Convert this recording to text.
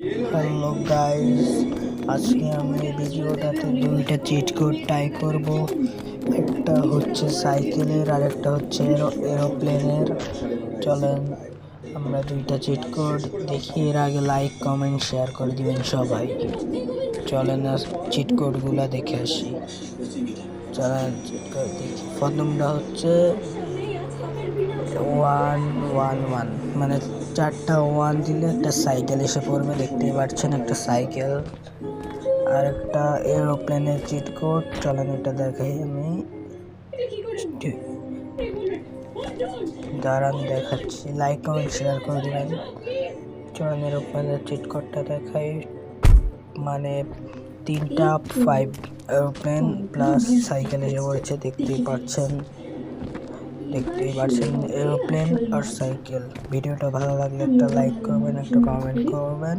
Hello guys, আজকে আমি এই ভিডিওটাতে দুইটা চিট কোড ট্রাই করব। একটা হচ্ছে সাইকেলের আর একটা হচ্ছে এরোপ্লেনের। চলেন আমরা দুইটা চিট কোড দেখি। এর আগে লাইক কমেন্ট শেয়ার করে দিবেন সবাই। চলেন চিট কোডগুলো দেখে আসি। চলেন চিট কোড দেখি। প্রথমটা হচ্ছে 111, মানে 4টা 1 দিলে একটা সাইকেল এসে পড়বে। দেখতেই পাচ্ছেন একটা সাইকেল। আর একটা এরোপ্লেনের চিট কোড। চলেন এটা দেখাই আমি, দাঁড়ান দেখাচ্ছি। লাইক কমেন্ট শেয়ার করে দিবেন। চলেন এরোপ্লেনের চিট কোডটা দেখাই। মানে 3টা 5 এরোপ্লেন প্লাস সাইকেল এসে পড়েছে। দেখতেই পাচ্ছেন এরোপ্লেন আর সাইকেল। ভিডিওটা ভালো লাগলে একটা লাইক করবেন, একটা কমেন্ট করবেন।